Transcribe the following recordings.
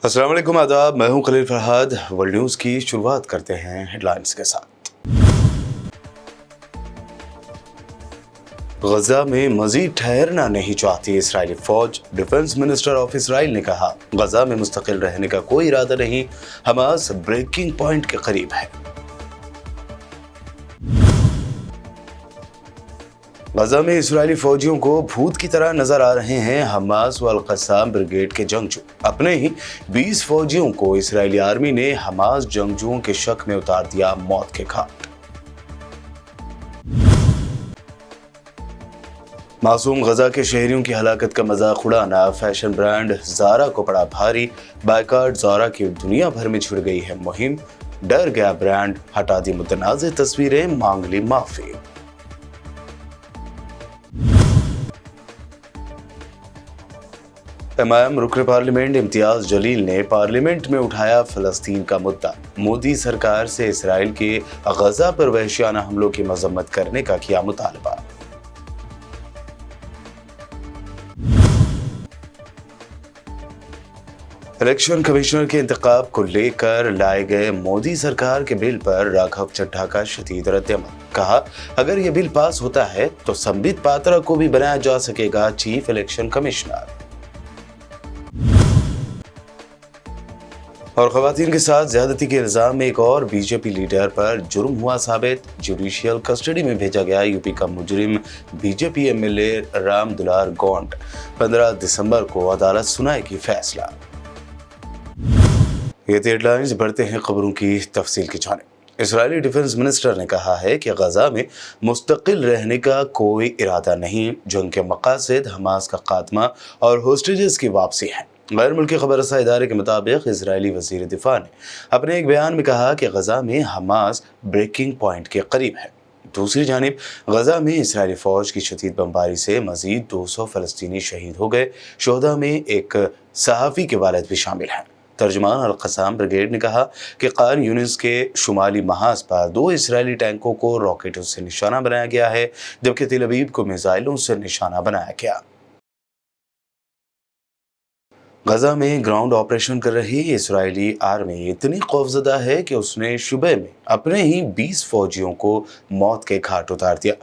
अस्सलाम वालेकुम, आदाब। मैं हूं खलील फरहाद। वर्ल्ड न्यूज़ की शुरुआत करते हैं हेडलाइंस के साथ। गजा में मजीद ठहरना नहीं चाहती इस्राएली फौज। डिफेंस मिनिस्टर ऑफ इसराइल ने कहा, गजा में मुस्तकिल रहने का कोई इरादा नहीं, हमास ब्रेकिंग पॉइंट के करीब है। गजा में इस्राएली फौजियों को भूत की तरह नजर आ रहे हैं हमास व अल-क़स्साम ब्रिगेड के जंगजू। अपने ही 20 फौजियों को इस्राएली आर्मी ने हमास जंगजुओं के शक में उतार दिया मौत के घाट। मासूम गजा के शहरियों की हलाकत का मजाक उड़ाना फैशन ब्रांड ज़ारा को पड़ा भारी। बायकॉट ज़ारा की दुनिया भर में छिड़ गई है मुहिम। डर गया ब्रांड, हटा दी मुतनाज़ तस्वीरें, मांग ली माफी। इमाम रुकन पार्लियामेंट इम्तियाज जलील ने पार्लियामेंट में उठाया फ़लस्तीन का मुद्दा। मोदी सरकार से इसराइल के गजा पर वहशियाना हमलों की मजम्मत करने का किया मुतालबा। इलेक्शन कमिश्नर के इंतखाब को लेकर लाए गए मोदी सरकार के बिल पर राघव चड्ढा का शदीद रद्द-ए-अमल। कहा, अगर ये बिल पास होता है तो संबित पात्रा को भी बनाया जा सकेगा चीफ इलेक्शन कमिश्नर। और खवातीन के साथ ज्यादती के इल्जाम में एक और बीजेपी लीडर पर जुर्म हुआ साबित। जुडिशियल कस्टडी में भेजा गया यूपी का मुजरिम बीजेपी एमएलए राम दुलार गौंड। 15 दिसंबर को अदालत सुनाएगी फैसला। ये हेडलाइंस। बढ़ते हैं खबरों की तफसील की जानिब। इस्राएली डिफेंस मिनिस्टर ने कहा है कि गजा में मुस्तकिल रहने का कोई इरादा नहीं। जंग के मकासद हमास का खात्मा और होस्टेजेस की वापसी है। गैर मुल्की खबर रसा इदारे के मुताबिक इजरायली वजीर दिफा ने अपने एक बयान में कहा कि गजा में हमास ब्रेकिंग पॉइंट के करीब है। दूसरी जानिब गजा में इस्राएली फौज की शदीद बमबारी से मजीद 200 फलस्तीनी शहीद हो गए। शोहदा में एक सहाफ़ी के वालिद भी शामिल हैं। तर्जुमान अल-क़स्साम ब्रिगेड ने कहा कि खान यूनिस के शुमाली महाज पर 2 इस्राएली टैंकों को रॉकेटों से निशाना बनाया गया है, जबकि तेल अवीव को मिसाइलों से निशाना बनाया गया। गजा में ग्राउंड ऑपरेशन कर रही इस्राएली आर्मी इतनी खौफजदा है कि उसने शुबह में अपने ही 20 फौजियों को मौत के घाट उतार दिया।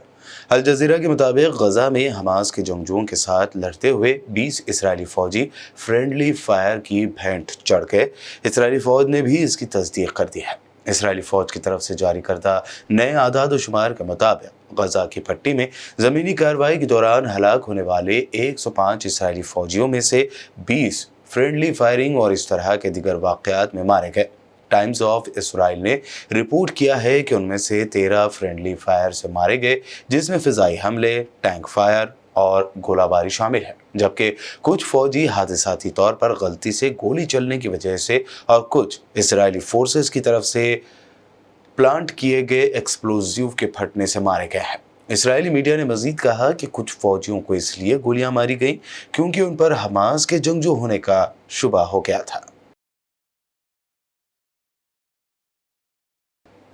अल जज़ीरा के मुताबिक गजा में हमास के जंगजुओं के साथ लड़ते हुए 20 इस्राएली फौजी फ्रेंडली फायर की भेंट चढ़ गए। इस्राएली फौज ने भी इसकी तस्दीक कर दी है। इस्राएली फौज की तरफ से जारी करदा नए आदाद व शुमार के मुताबिक गजा की पट्टी में ज़मीनी कार्रवाई के दौरान हलाक होने वाले 105 इस्राएली फौजियों में से 20 फ्रेंडली फायरिंग और इस तरह के दीगर वाक़यात में मारे गए। टाइम्स ऑफ इसराइल ने रिपोर्ट किया है कि उनमें से 13 फ्रेंडली फायर से मारे गए, जिसमें फ़िज़ाई हमले, टैंक फायर और गोलाबारी शामिल है, जबकि कुछ फौजी हादसाती तौर पर गलती से गोली चलने की वजह से और कुछ इजरायली फोर्सेस की तरफ से प्लांट किए गए एक्सप्लोजिव के फटने से मारे गए हैं। इस्राएली मीडिया ने मजीद कहा कि कुछ फौजियों को इसलिए गोलियां मारी गई क्योंकि उन पर हमास के जंगजू होने का शुबा हो गया था।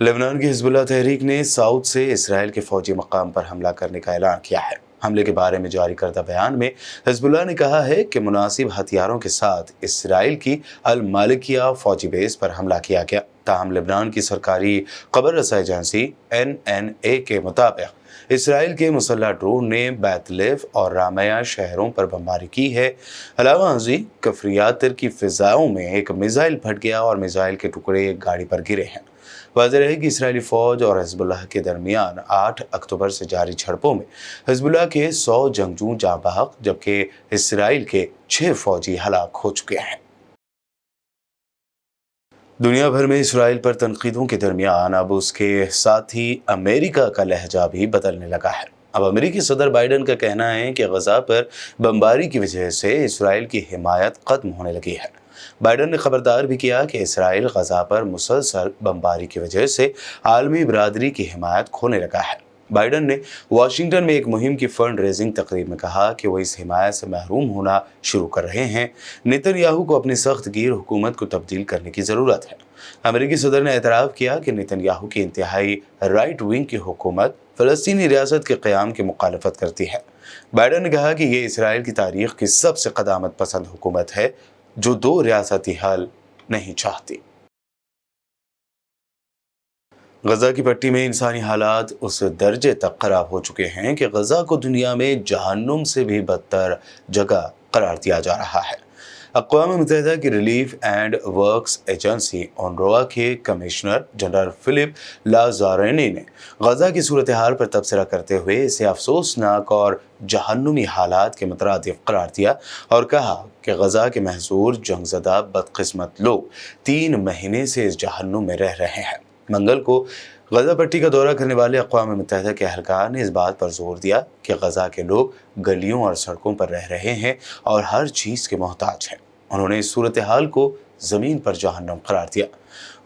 लेबनान की हिजबुल्लाह तहरीक ने साउथ से इसराइल के फौजी मकाम पर हमला करने का ऐलान किया है। हमले के बारे में जारी करदा बयान में हिजबुल्लाह ने कहा है कि मुनासिब हथियारों के साथ इसराइल की अल मालिकिया फौजी बेस पर हमला किया गया। ताहम लेबनान की सरकारी खबर रसा एजेंसी NNA के मुताबिक इसराइल के मुसल्लह ड्रोन ने बैतलेफ और रामया शहरों पर बमबारी की है। अलावा अजी कफरियातर की फिजाओं में एक मिसाइल फट गया और मिसाइल के टुकड़े एक गाड़ी पर गिरे हैं। वाज़ेह है कि इस्राएली फ़ौज और हिजबुल्लाह के दरमियान 8 अक्टूबर से जारी झड़पों में हिजबुल्लाह के 100 जंगजू जाँ बहक, जबकि इसराइल के 6 फौजी हलाक हो चुके हैं। दुनिया भर में इसराइल पर तनकीदों के दरमियान अब उसके साथ ही अमेरिका का लहजा भी बदलने लगा है। अब अमेरिकी सदर बाइडन का कहना है कि गजा पर बमबारी की वजह से इसराइल की हिमायत खत्म होने लगी है। बाइडन ने खबरदार भी किया कि इसराइल गजा पर मुसलसल बमबारी की वजह से आलमी बरादरी की हिमायत खोने लगा है। बाइडन ने वाशिंगटन में एक मुहिम की फंड रेजिंग तकरीब में कहा कि वो इस हिमायत से महरूम होना शुरू कर रहे हैं। नेतन्याहू को अपनी सख्त गिर हुकूमत को तब्दील करने की ज़रूरत है। अमेरिकी सदर ने एतराफ़ किया कि नेतन्याहू की इंतहाई राइट विंग की हुकूमत फ़लस्तीनी रियासत के क़याम की मुखालफत करती है। बाइडन ने कहा कि ये इसराइल की तारीख की सबसे क़दामत पसंद हुकूमत है जो दो रियासती हल नहीं चाहती। गजा की पट्टी में इंसानी हालात उस दर्जे तक खराब हो चुके हैं कि गजा को दुनिया में जहन्नुम से भी बदतर जगह करार दिया जा रहा है। अक़वाम मुत्तहिदा की रिलीफ एंड वर्क्स एजेंसी ओनरवा के कमिश्नर जनरल फिलिप लाज़ारेनी ने गजा की सूरत हाल पर तबसरा करते हुए इसे अफसोसनाक और जहन्नुमी हालात के मुतरादिफ करार दिया और कहा कि गजा के महजूर जंगज़दा बदकिस्मत लोग 3 महीने से इस जहन्नुम में रह रहे हैं। मंगल को गजा पट्टी का दौरा करने वाले अक़वाम मुत्तहिदा के अहलकार ने इस बात पर जोर दिया कि गजा के लोग गलियों और सड़कों पर रह रहे हैं और हर चीज़ के मोहताज हैं। उन्होंने इस सूरत हाल को ज़मीन पर जहन्नम करार दिया।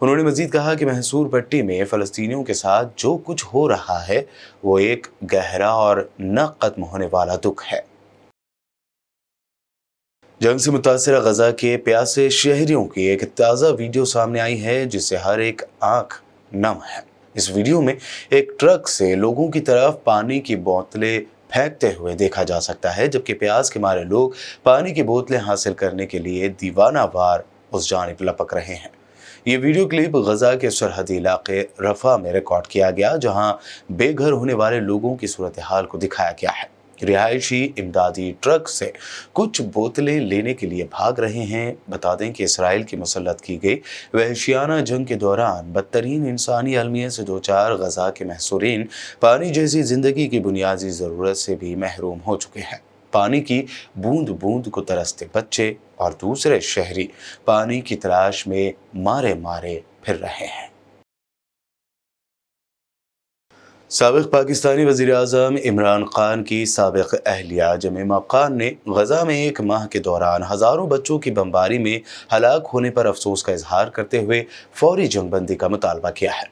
उन्होंने मज़ीद कहा कि महसूर पट्टी में फ़लस्तीनियों के साथ जो कुछ हो रहा है वो एक गहरा और न ख़त्म होने वाला दुख है। जंग से मुतासर गजा के प्यासे शहरियों की एक ताज़ा वीडियो सामने आई है जिससे हर एक आंख नम है। इस वीडियो में एक ट्रक से लोगों की तरफ पानी की बोतलें फेंकते हुए देखा जा सकता है, जबकि प्यास के मारे लोग पानी की बोतलें हासिल करने के लिए दीवाना वार उस जानिब लपक रहे हैं। ये वीडियो क्लिप गजा के सरहदी इलाके रफा में रिकॉर्ड किया गया, जहां बेघर होने वाले लोगों की सूरत हाल को दिखाया गया है। रिहायशी इमदादी ट्रक से कुछ बोतलें लेने के लिए भाग रहे हैं। बता दें कि इसराइल की मुसल्लत की गई वहशियाना जंग के दौरान बदतरीन इंसानी अलमियत से दो चार गजा के महसूरीन पानी जैसी ज़िंदगी की बुनियादी ज़रूरत से भी महरूम हो चुके हैं। पानी की बूंद बूंद को तरसते बच्चे और दूसरे शहरी पानी की तलाश में मारे मारे फिर रहे हैं। साबिक़ पाकिस्तानी वज़ीर-ए-आज़म इमरान खान की साबिक़ अहलिया जमीमा खान ने गजा में एक माह के दौरान हज़ारों बच्चों की बमबारी में हलाक होने पर अफसोस का इजहार करते हुए फौरी जंगबंदी का मुतालबा किया है।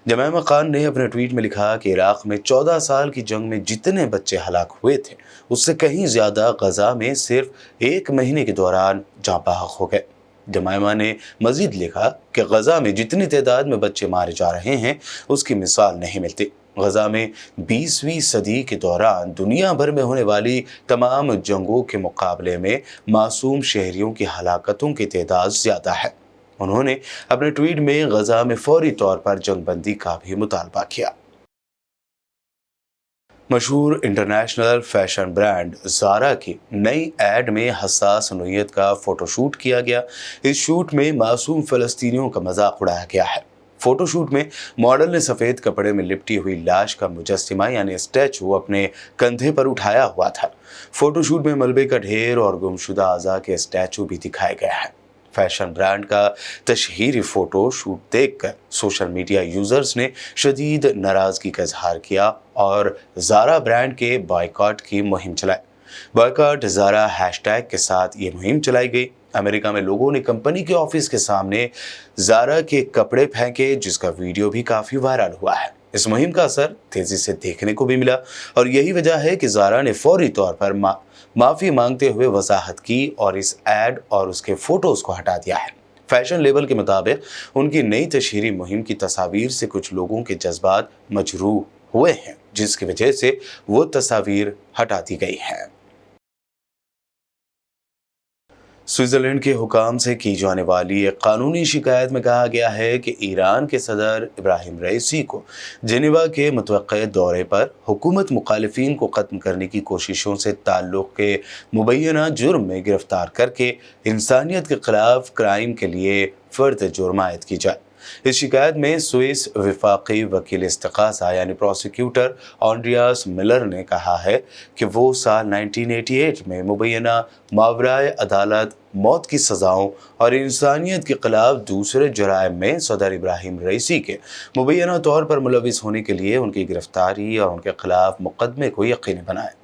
जमीमा खान ने अपने ट्वीट में लिखा कि इराक़ में 14 साल की जंग में जितने बच्चे हलाक हुए थे उससे कहीं ज़्यादा गजा में सिर्फ 1 महीने के दौरान जाँ बहक हो गए। जमाइमा ने मज़ीद लिखा कि गजा में जितनी तादाद में बच्चे मारे जा रहे हैं उसकी मिसाल नहीं मिलती। गजा में 20वीं सदी के दौरान दुनिया भर में होने वाली तमाम जंगों के मुकाबले में मासूम शहरियों की हलाकतों की तादाद ज़्यादा है। उन्होंने अपने ट्वीट में गजा में फौरी तौर पर जंगबंदी का भी मुतालबा किया। मशहूर इंटरनेशनल फैशन ब्रांड ज़ारा की नई ऐड में हसास नोयत का फ़ोटोशूट किया गया। इस शूट में मासूम फ़लस्तीनियों का मजाक उड़ाया गया है। फोटोशूट में मॉडल ने सफ़ेद कपड़े में लिपटी हुई लाश का मुजस्सिमा यानी स्टैचू अपने कंधे पर उठाया हुआ था। फोटोशूट में मलबे का ढेर और गुमशुदा अज़ा के स्टैचू भी दिखाए गए हैं। फैशन ब्रांड का तशहीरी फोटो शूट देखकर सोशल मीडिया यूजर्स ने शदीद नाराज़गी का इजहार किया और ज़ारा ब्रांड के बॉयकॉट की मुहिम चलाई। बॉयकॉट ज़ारा हैशटैग के साथ ये मुहिम चलाई गई। अमेरिका में लोगों ने कंपनी के ऑफिस के सामने ज़ारा के कपड़े फेंके, जिसका वीडियो भी काफ़ी वायरल हुआ है। इस मुहिम का असर तेज़ी से देखने को भी मिला और यही वजह है कि ज़ारा ने फौरी तौर पर माफ़ी मांगते हुए वजाहत की और इस ऐड और उसके फ़ोटोज़ को हटा दिया है। फैशन लेबल के मुताबिक उनकी नई तशहीरी मुहिम की तस्वीर से कुछ लोगों के जज्बात मजरूह हुए हैं, जिसकी वजह से वो तस्वीर हटा दी गई है। स्विट्ज़रलैंड के हुकाम से की जाने वाली एक कानूनी शिकायत में कहा गया है कि ईरान के सदर इब्राहिम रईसी को जेनेवा के मुतवक्के दौरे पर हुकूमत मुखालिफिन को ख़त्म करने की कोशिशों से ताल्लुक़ के मुबैना जुर्म में गिरफ्तार करके इंसानियत के ख़िलाफ़ क्राइम के लिए फ़र्द जुर्म आयद की जाए। इस शिकायत में स्विस वफाकी वकील इस्तिग़ासा यानी प्रोसिक्यूटर ऑन्ड्रियास मिलर ने कहा है कि वो साल 1988 में मुबैना मावराए अदालत मौत की सज़ाओं और इंसानियत के ख़िलाफ़ दूसरे जराइम में सदर इब्राहिम रईसी के मुबैना तौर पर मुलविस होने के लिए उनकी गिरफ्तारी और उनके ख़िलाफ़ मुकदमे को यकीनी बनाए।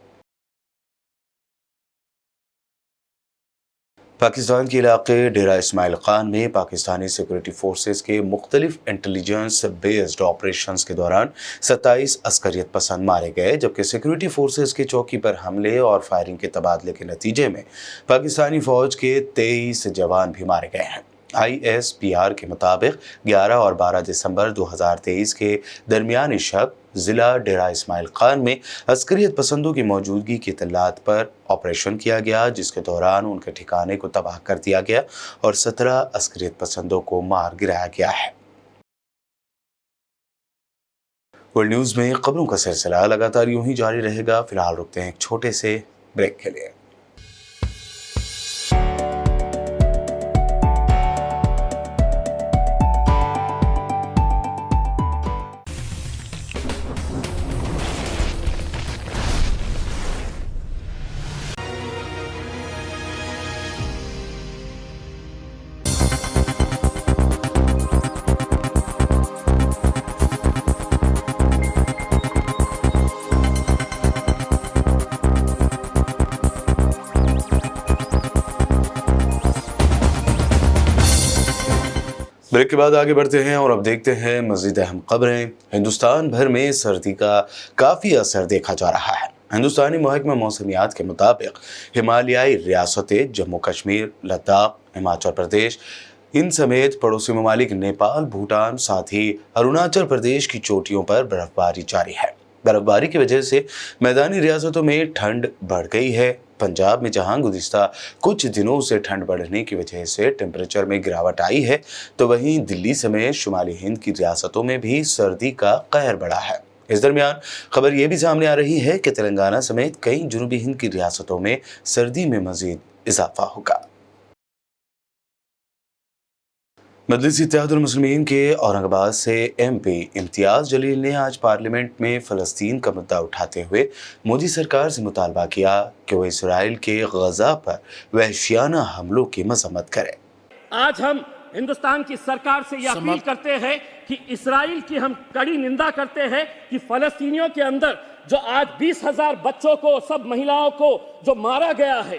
پاکستان کے علاقے ڈیرہ اسماعیل خان میں پاکستانی سیکورٹی فورسز کے مختلف انٹیلیجنس بیسڈ آپریشنز کے دوران 27 عسکریت پسند مارے گئے، جبکہ سیکورٹی فورسز کی چوکی پر حملے اور فائرنگ کے تبادلے کے نتیجے میں پاکستانی فوج کے 23 جوان بھی مارے گئے ہیں۔ ISPR کے مطابق 11 اور 12 دسمبر 2023 کے درمیانی شب ضلع ڈیرہ اسماعیل خان میں عسکریت پسندوں کی موجودگی کی اطلاعات پر آپریشن کیا گیا، جس کے دوران ان کے ٹھکانے کو تباہ کر دیا گیا اور 17 عسکریت پسندوں کو مار گرایا گیا ہے۔ ورلڈ نیوز میں خبروں کا سلسلہ لگاتار یوں ہی جاری رہے گا۔ فی الحال رکتے ہیں ایک چھوٹے سے بریک کے لیے۔ بریک کے بعد آگے بڑھتے ہیں اور اب دیکھتے ہیں مزید اہم خبریں۔ ہندوستان بھر میں سردی کا کافی اثر دیکھا جا رہا ہے۔ ہندوستانی محکمہ موسمیات کے مطابق ہمالیائی ریاستیں جموں کشمیر، لداخ، ہماچل پردیش ان سمیت پڑوسی ممالک نیپال، بھوٹان، ساتھ ہی اروناچل پردیش کی چوٹیوں پر برف باری جاری ہے۔ برف باری کی وجہ سے میدانی ریاستوں میں ٹھنڈ بڑھ گئی ہے۔ پنجاب میں جہاں گزشتہ کچھ دنوں سے ٹھنڈ بڑھنے کی وجہ سے ٹیمپریچر میں گراوٹ آئی ہے، تو وہیں دلی سمیت شمالی ہند کی ریاستوں میں بھی سردی کا قہر بڑھا ہے۔ اس درمیان خبر یہ بھی سامنے آ رہی ہے کہ تلنگانہ سمیت کئی جنوبی ہند کی ریاستوں میں سردی میں مزید اضافہ ہوگا۔ مجلس اتحاد المسلمین کے اورنگ آباد سے MP امتیاز جلیل نے آج پارلیمنٹ میں فلسطین کا مدعا اٹھاتے ہوئے مودی سرکار سے مطالبہ کیا کہ وہ اسرائیل کے غزہ پر وحشیانہ حملوں کی مذمت کرے۔ آج ہم ہندوستان کی سرکار سے یہ اپیل کرتے ہیں کہ اسرائیل کی ہم کڑی نندا کرتے ہیں کہ فلسطینیوں کے اندر جو آج 20,000 بچوں کو، سب مہیلاؤں کو جو مارا گیا ہے،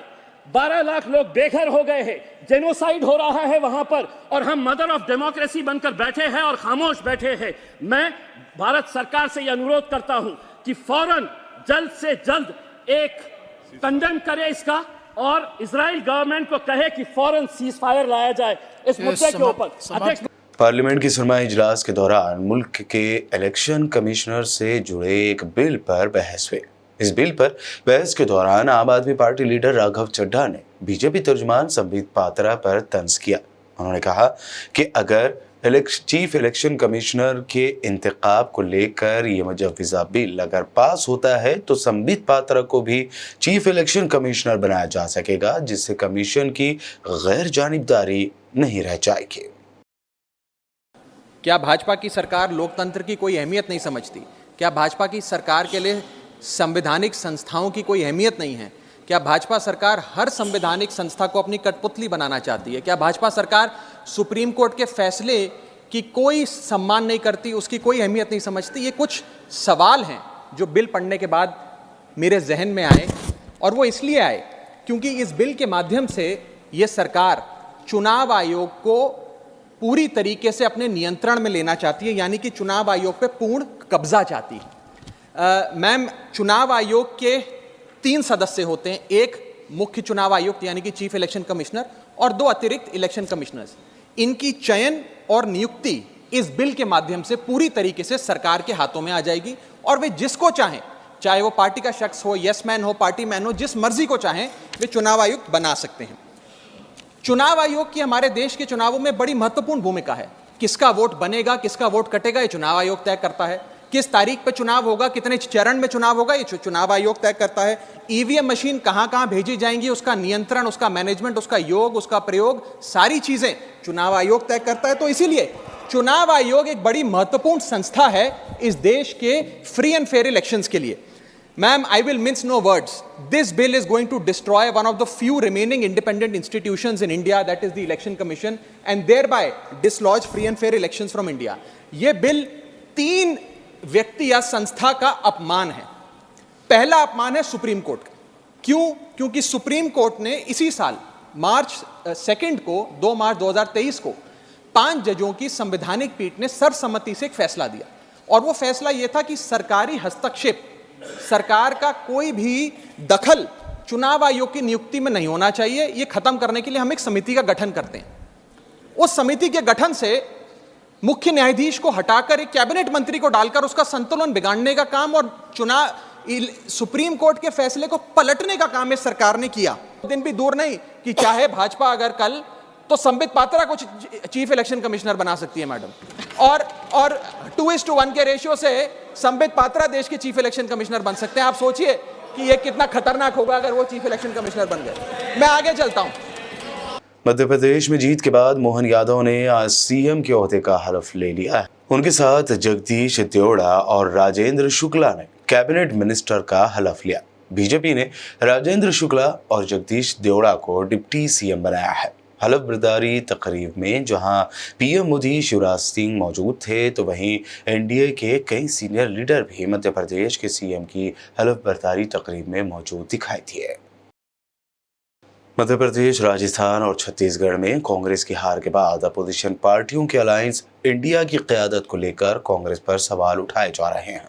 12 لاکھ لوگ بے گھر ہو گئے ہیں، جینوسائیڈ ہو رہا ہے وہاں پر، اور ہم مدر آف ڈیموکریسی بن کر بیٹھے ہیں اور خاموش بیٹھے ہیں۔ میں بھارت سرکار سے یہ انورودھ کرتا ہوں کہ فوراً جلد سے جلد ایک کنڈم کرے اس کا، اور اسرائیل گورنمنٹ کو کہے کہ فوراً سیز فائر لایا جائے اس مدعے کے اوپر۔ پارلیمنٹ کی سرمائی اجلاس کے دوران ملک کے الیکشن کمشنر سے جڑے ایک بل پر بحث ہوئی۔ اس بل پر بحث کے دوران عام آدمی پارٹی لیڈر راگھو چڈھا نے BJP ترجمان سمبت پاترا پر طنز کیا۔ انہوں نے کہا کہ اگر چیف الیکشن کمشنر کے انتخاب کو لے کر یہ مجوزہ بل اگر پاس ہوتا ہے تو سمبت پاترا کو بھی چیف الیکشن کمشنر بنایا جا سکے گا، جس سے کمیشن کی غیر جانبداری نہیں رہ جائے گی۔ کیا بھاجپا کی سرکار لوکتنتر کی کوئی اہمیت نہیں سمجھتی؟ کیا بھاجپا کی سرکار کے لیے سمویدھانک سنستھاؤں کی کوئی اہمیت نہیں ہے؟ کیا بھاجپا سرکار ہر سمویدھانک سنستھا کو اپنی کٹ پتلی بنانا چاہتی ہے؟ کیا بھاجپا سرکار سپریم کورٹ کے فیصلے کی کوئی سمان نہیں کرتی، اس کی کوئی اہمیت نہیں سمجھتی؟ یہ کچھ سوال ہیں جو بل پڑھنے کے بعد میرے ذہن میں آئے، اور وہ اس لیے آئے کیونکہ اس بل کے مادھیم سے یہ سرکار چناو آیوگ کو پوری طریقے سے اپنے نینترن میں لینا چاہتی ہے، یعنی کہ چناو آیوگ پہ پورن قبضہ چاہتی ہے۔ میم، چناو آیوگ کے 3 سدسیہ ہوتے ہیں، ایک مکھیہ چناو آیوکت یعنی کہ چیف الیکشن کمشنر، اور 2 اترکت الیکشن کمشنرز۔ ان کی چین اور نیوکتی اس بل کے مادھیم سے پوری طریقے سے سرکار کے ہاتھوں میں آ جائے گی، اور وہ جس کو چاہیں، چاہے وہ پارٹی کا شخص ہو، یس مین ہو، پارٹی مین ہو، جس مرضی کو چاہیں وہ چناو آیوکت بنا سکتے ہیں۔ چناو آیوگ کی ہمارے دیش کے چناووں میں بڑی مہتوپورن بھومکا ہے۔ کس کا ووٹ بنے گا، کس کا ووٹ کٹے گا، یہ چناو آیوگ طے کرتا ہے۔ کس تاریخ پہ چناو ہوگا، کتنے چرن میں چناو ہوگا، یہ چناو آیوگ طے کرتا ہے۔ EVM مشین کہاں کہاں بھیجی جائیں گی، اس کا نینترن، اس کا مینجمنٹ، اس کا یوگ، اس کا پریوگ، ساری چیزیں چناو آیوگ طے کرتا ہے۔ تو اسی لیے چناو آیوگ ایک بڑی مہتوپورن سنستھا ہے اس دیش کے فری اینڈ فیئر الیکشنز کے لیے۔ Ma'am, I will mince no words. This bill is going to destroy one of the few remaining independent institutions in India, that is the Election Commission, and thereby dislodge free and fair elections from India. یہ بل 3 ویکتی یا سنستھا کا اپمان ہے۔ پہلا اپمان ہے supreme court کا۔ کیوں؟ کیونکہ سپریم کورٹ نے اسی سال मार्च 2 को 2 मार्च 2023 को 5 जजों की संवैधानिक पीठ ने सर्वसम्मति से एक फैसला दिया और वो फैसला ये था कि सरकारी हस्तक्षेप, सरकार का कोई भी दखल चुनाव आयोग की नियुक्ति में नहीं होना चाहिए। ये खत्म करने के लिए हम एक समिति का गठन करते हैं। उस समिति के गठन से मुख्य न्यायाधीश को हटाकर एक कैबिनेट मंत्री को डालकर उसका संतुलन बिगाड़ने का काम और सुप्रीम कोर्ट के फैसले को पलटने का काम इस सरकार ने किया। दिन भी दूर नहीं कि चाहे भाजपा अगर कल तो संबित पात्रा को चीफ इलेक्शन कमिश्नर बना सकती है मैडम, और 2:1 के रेशियो से संबित पात्रा देश के चीफ इलेक्शन कमिश्नर बन सकते हैं। आप सोचिए कि ये कितना खतरनाक होगा अगर वो चीफ इलेक्शन कमिश्नर बन गए। मैं आगे चलता हूं। मध्य प्रदेश में जीत के बाद मोहन यादव ने आज सीएम के ओहदे का हलफ ले लिया है। उनके साथ जगदीश देवड़ा और राजेंद्र शुक्ला ने कैबिनेट मिनिस्टर का हलफ लिया। बीजेपी ने राजेंद्र शुक्ला और जगदीश देवड़ा को डिप्टी सीएम बनाया है। हलफ बर्दारी तकरीब में जहां पीएम मोदी, शिवराज सिंह मौजूद थे, तो वहीं एनडीए के कई सीनियर लीडर भी मध्य प्रदेश के सीएम की हलफ बर्दारी तकरीब में मौजूद दिखाई दिए। मध्य प्रदेश, राजस्थान और छत्तीसगढ़ में कांग्रेस की हार के बाद अपोजिशन पार्टियों के अलायंस इंडिया की क़यादत को लेकर कांग्रेस पर सवाल उठाए जा रहे हैं।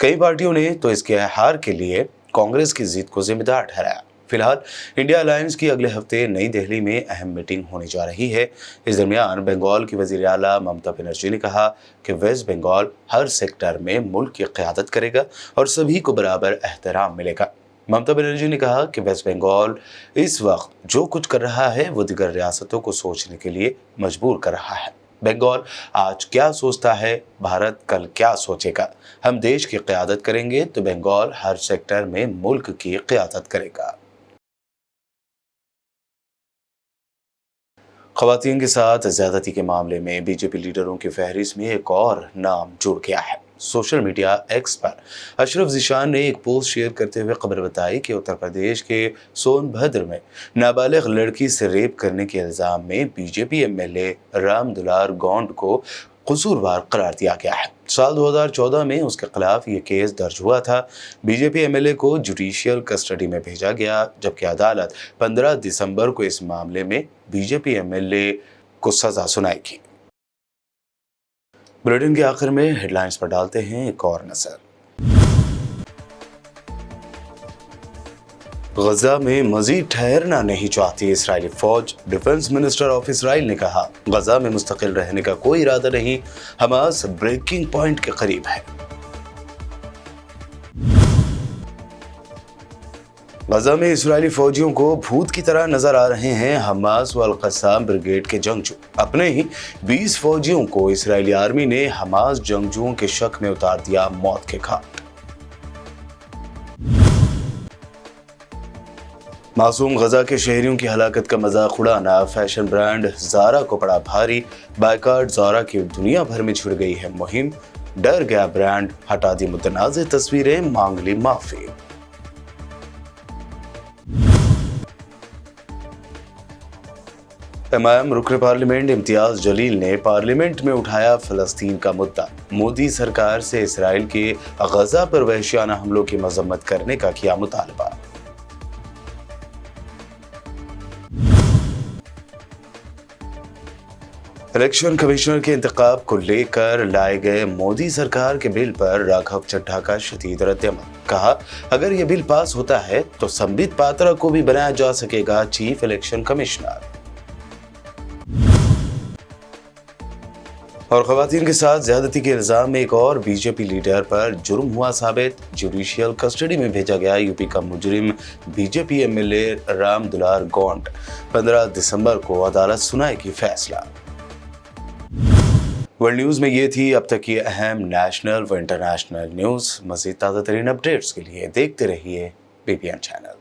कई पार्टियों ने तो इसके हार के लिए कांग्रेस की जीत को जिम्मेदार ठहराया। फिलहाल इंडिया अलायंस की अगले हफ्ते नई दिल्ली में अहम मीटिंग होने जा रही है। इस दरमियान बंगाल की वजीर आला ममता बनर्जी ने कहा कि वेस्ट बंगाल हर सेक्टर में मुल्क की क़यादत करेगा और सभी को बराबर एहतराम मिलेगा। ममता बनर्जी ने कहा कि वेस्ट बंगाल इस वक्त जो कुछ कर रहा है वो दीगर रियासतों को सोचने के लिए मजबूर कर रहा है। बंगाल आज क्या सोचता है, भारत कल क्या सोचेगा। हम देश की क़यादत करेंगे तो बंगाल हर सेक्टर में मुल्क की क़यादत करेगा। ख़वातीन के साथ ज़्यादती के मामले में बीजेपी लीडरों की फहरिस्त में एक और नाम जुड़ गया है। सोशल मीडिया एक्स पर अशरफ ज़ीशान ने एक पोस्ट शेयर करते हुए खबर बताई कि उत्तर प्रदेश के सोनभद्र में नाबालिग लड़की से रेप करने के इल्ज़ाम में बीजेपी एमएलए राम दुलार गौंड को कसूरवार करार दिया गया है। साल 2014 में उसके खिलाफ ये केस दर्ज हुआ था। बीजेपी एमएलए को जुडिशियल कस्टडी में भेजा गया, जबकि अदालत 15 दिसंबर को इस मामले में बीजेपी एमएलए को सजा सुनाएगी। बुलेटिन के आखिर में हेडलाइंस पर डालते हैं एक और नजर। गजा में मजीद ठहरना नहीं चाहती इस्राएली फौज। डिफेंस मिनिस्टर ऑफ इस्राइल ने कहा, गजा में मुस्तकिल रहने का कोई इरादा नहीं, हमास ब्रेकिंग पॉइंट के करीब है। गजा में इस्राएली फौजियों को भूत की तरह नजर आ रहे हैं हमास व अल-क़स्साम ब्रिगेड के जंगजू। अपने ही 20 फौजियों को इस्राएली आर्मी ने हमास जंगजुओं के शक में उतार दिया मौत के घाट। मासूम गजा के शहरियों की हलाकत का मजाक उड़ाना फैशन ब्रांड ज़ारा को पड़ा भारी। बायकॉट ज़ारा की दुनिया भर में छिड़ गई है मुहिम। डर गया ब्रांड, हटा दी मुतनाज़ तस्वीरें, मांग ली माफी। इमाम रुकन पार्लियामेंट इम्तियाज जलील ने पार्लियामेंट में उठाया फ़लस्तीन का मुद्दा। मोदी सरकार से इसराइल के गजा पर वहशियाना हमलों की मजम्मत करने का किया मुतालबा। इलेक्शन कमिश्नर के इंतखाब को लेकर लाए गए मोदी सरकार के बिल पर राघव चड्ढा का शदीद रद्द-ए-अमल। कहा, अगर ये बिल पास होता है तो संबित पात्रा को भी बनाया जा सकेगा चीफ इलेक्शन कमिश्नर। और खवातीन के साथ ज्यादती के इल्जाम में एक और बीजेपी लीडर पर जुर्म हुआ साबित। जुडिशियल कस्टडी में भेजा गया यूपी का मुजरिम बीजेपी एमएलए राम दुलार गौंड। 15 दिसंबर को अदालत सुनाएगी फैसला। वर्ल्ड न्यूज में ये थी अब तक की अहम नेशनल व इंटरनेशनल न्यूज। मज़ीद ताज़ा तरीन अपडेट्स के लिए देखते रहिए बीबीएन चैनल।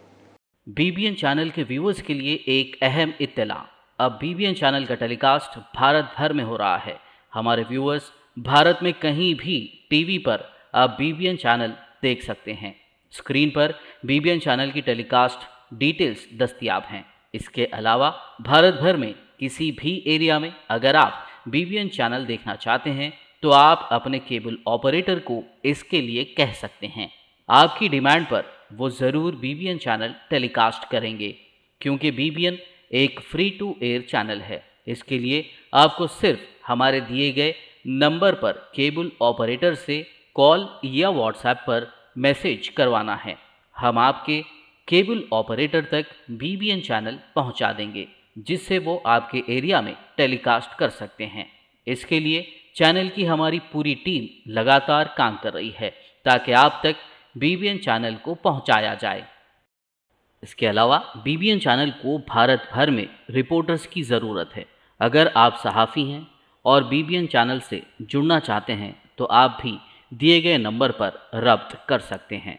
बीबीएन चैनल के व्यूअर्स के लिए एक अहम इत्तला। अब बीबीएन चैनल का टेलीकास्ट भारत भर में हो रहा है। हमारे व्यूअर्स भारत में कहीं भी टीवी पर अब बीबीएन चैनल देख सकते हैं। स्क्रीन पर बीबीएन चैनल की टेलीकास्ट डिटेल्स दस्तयाब हैं। इसके अलावा भारत भर में किसी भी एरिया में अगर आप बीबीएन चैनल देखना चाहते हैं तो आप अपने केबल ऑपरेटर को इसके लिए कह सकते हैं। आपकी डिमांड पर वो ज़रूर बीबीएन चैनल टेलीकास्ट करेंगे, क्योंकि बीबीएन एक फ्री टू एयर चैनल है। इसके लिए आपको सिर्फ हमारे दिए गए नंबर पर केबल ऑपरेटर से कॉल या व्हाट्सएप पर मैसेज करवाना है। हम आपके केबल ऑपरेटर तक बीबीएन चैनल पहुंचा देंगे, जिससे वो आपके एरिया में टेलीकास्ट कर सकते हैं। इसके लिए चैनल की हमारी पूरी टीम लगातार काम कर रही है ताकि आप तक बीबीएन चैनल को पहुंचाया जाए। इसके अलावा बीबीएन चैनल को भारत भर में रिपोर्टर्स की ज़रूरत है। अगर आप सहाफ़ी हैं और बीबीएन चैनल से जुड़ना चाहते हैं तो आप भी दिए गए नंबर पर रब्त कर सकते हैं।